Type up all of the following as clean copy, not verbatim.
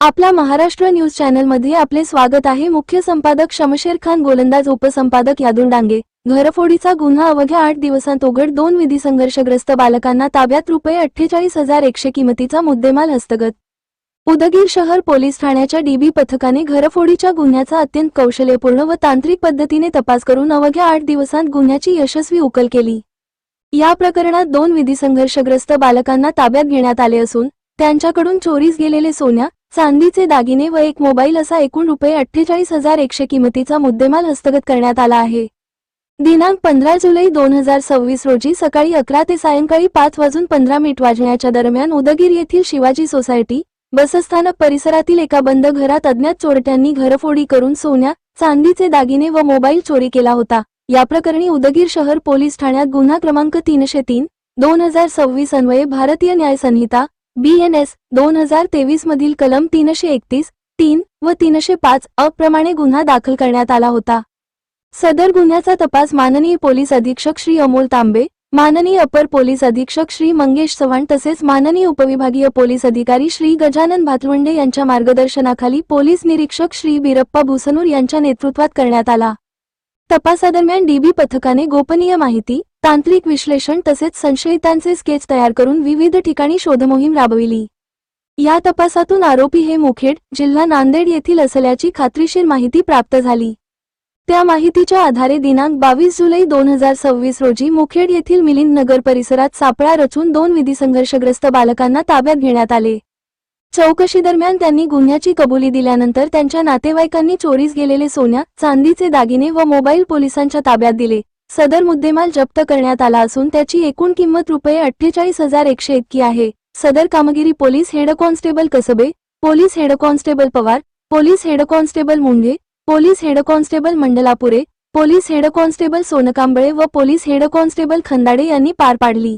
आपला महाराष्ट्र न्यूज चॅनलमध्ये आपले स्वागत आहे। मुख्य संपादक शमशेर खान, गोलंदाज उपसंपादक यादुल डांगे। घरफोडीचा गुन्हा अवघ्या 8 दिवसांत उघड, 2 विधी संघर्षग्रस्त बालकांना ताब्यात, ₹48,100 किमतीचा मुद्देमाल हस्तगत। उदगीर शहर पोलीस ठाण्याच्या डीबी पथकाने घरफोडीच्या गुन्ह्याचा अत्यंत कौशल्यपूर्ण व तांत्रिक पद्धतीने तपास करून अवघ्या 8 दिवसांत गुन्ह्याची यशस्वी उकल केली। या प्रकरणात 2 विधी संघर्षग्रस्त बालकांना ताब्यात घेण्यात आले असून त्यांच्याकडून चोरीस गेलेले सोन्या, चांदीचे दागिने व एक मोबाईल असा एकूण ₹48,100 किमतीचा मुद्देमाल हस्तगत करण्यात आला आहे। दिनांक 15 जुलै 2026 रोजी सकाळी 11 ते सायंकाळी 5:15 वाजण्याच्या दरम्यान उदगीर येथील शिवाजी सोसायटी बसस्थानक परिसरातील एका बंद घरात अज्ञात चोरट्यांनी घरफोडी करून सोन्या, चांदीचे दागिने व मोबाईल चोरी केला होता। या प्रकरणी उदगीर शहर पोलीस ठाण्यात गुन्हा क्रमांक 303/2026 अन्वये भारतीय न्याय संहिता BNS 2023 मधील कलम 331(3) व 305(a) प्रमाणे गुन्हा दाखल करण्यात आला होता। सदर गुन्ह्याचा तपास माननीय पोलीस अधीक्षक श्री अमोल तांबे, माननीय अपर पोलीस अधीक्षक श्री मंगेश चव्हाण तसेच माननीय उपविभागीय पोलीस अधिकारी श्री गजानन भातवंडे यांच्या मार्गदर्शनाखाली पोलीस निरीक्षक श्री बिरप्पा भुसनूर यांच्या नेतृत्वात करण्यात आला। तपासादरम्यान डीबी पथकाने गोपनीय माहिती, तांत्रिक विश्लेषण तसेच संशयितांचे स्केच तयार करून विविध ठिकाणी शोधमोहीम राबविली। या तपासातून आरोपी हे मुखेड, जिल्हा नांदेड येथील असल्याची खात्रीशीर माहिती प्राप्त झाली। त्या माहितीच्या आधारे दिनांक 22 जुलै 2026 रोजी मुखेड येथील मिलिंद नगर परिसरात सापळा रचून 2 विधी संघर्षग्रस्त बालकांना ताब्यात घेण्यात आले। चौकशीदरम्यान त्यांनी गुन्ह्याची कबुली दिल्यानंतर त्यांच्या नातेवाईकांनी चोरीस गेलेले सोन्या, चांदीचे दागिने व मोबाईल पोलिसांच्या ताब्यात दिले। सदर मुद्देमाल जप्त करण्यात आला असून त्याची एकूण किंमत ₹48,100 इतकी आहे। सदर कामगिरी police head constable Kasbe, police head constable Pawar, police head constable Munge, police head constable Mandlapure, police head constable Sonkamble व पोलीस हेड कॉन्स्टेबल खंदाडे यांनी पार पाडली।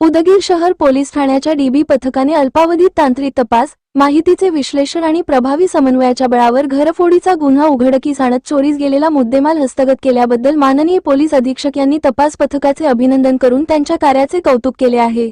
उदगीर शहर पोलीस ठाण्याच्या डीबी पथकाने अल्पावधीत तांत्रिक तपास, माहितीचे विश्लेषण आणि प्रभावी समन्वयाच्या बळावर घरफोडीचा गुन्हा उघडकीस आणत चोरीस गेलेला मुद्देमाल हस्तगत केल्याबद्दल माननीय पोलीस अधीक्षक यांनी तपास पथकाचे अभिनंदन करून त्यांच्या कार्याचे कौतुक केले आहे।